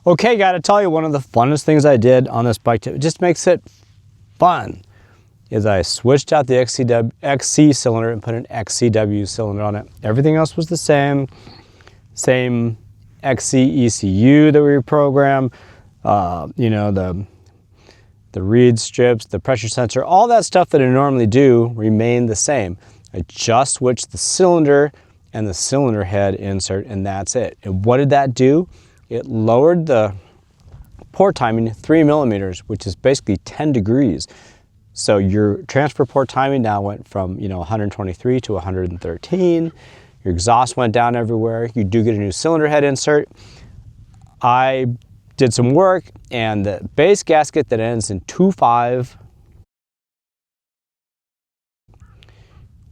Okay, gotta tell you, one of the funnest things I did on this bike, it just makes it fun, is I switched out the XC cylinder and put an XCW cylinder on it. Everything else was the same XC ECU that we reprogrammed, you know, the reed strips, the pressure sensor, all that stuff that I normally do remained the same. I just switched the cylinder and the cylinder head insert, and that's it. And what did that do? It lowered the port timing 3 millimeters, which is basically 10 degrees. So your transfer port timing now went from, you know, 123 to 113. Your exhaust went down everywhere. You do get a new cylinder head insert. I did some work, and the base gasket that ends in 2.5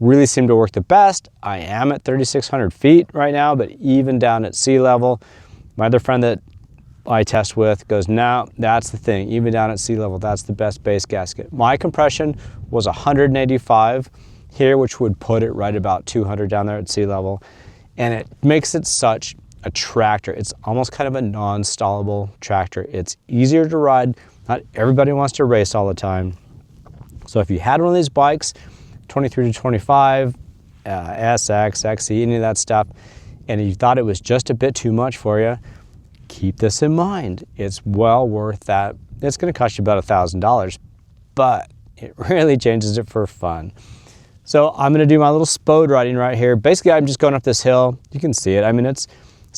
really seemed to work the best. I am at 3,600 feet right now, but even down at sea level, my other friend that I test with goes, no, that's the thing. Even down at sea level, that's the best base gasket. My compression was 185 here, which would put it right about 200 down there at sea level. And it makes it such a tractor. It's almost kind of a non-stallable tractor. It's easier to ride. Not everybody wants to race all the time. So if you had one of these bikes, 23 to 25, SX, XC, any of that stuff, and you thought it was just a bit too much for you, keep this in mind. It's well worth that. It's going to cost you about $1,000, but it really changes it for fun. So I'm going to do my little spode riding right here. Basically, I'm just going up this hill. You can see it. I mean, it's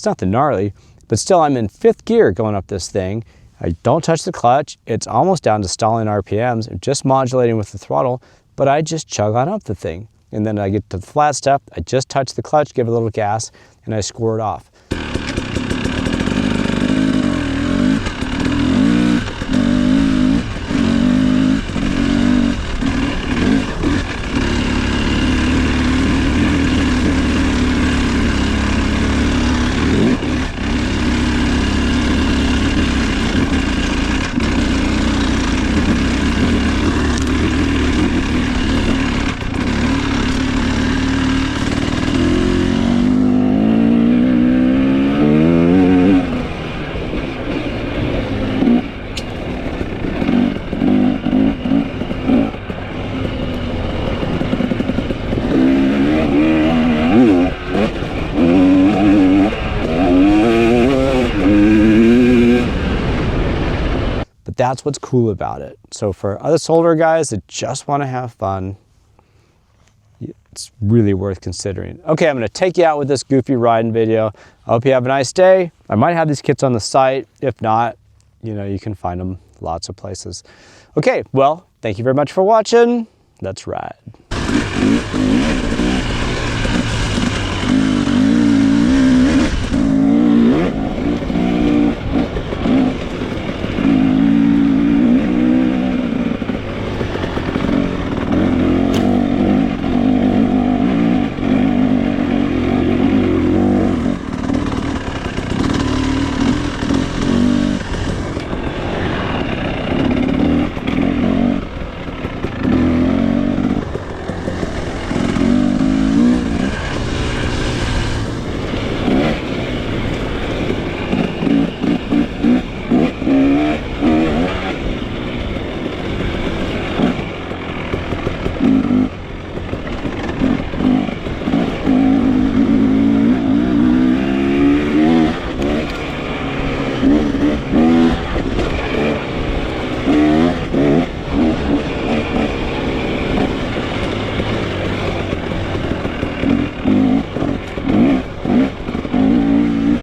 nothing gnarly, but still I'm in 5th gear going up this thing. I don't touch the clutch. It's almost down to stalling RPMs, just modulating with the throttle, but I just chug on up the thing. And then I get to the flat stuff, I just touch the clutch, give it a little gas, and I squirt off. That's what's cool about it. So for other older guys that just want to have fun, it's really worth considering. Okay, I'm going to take you out with this goofy riding video. I hope you have a nice day. I might have these kits on the site. If not, you know, you can find them lots of places. Okay, well, thank you very much for watching. Let's ride.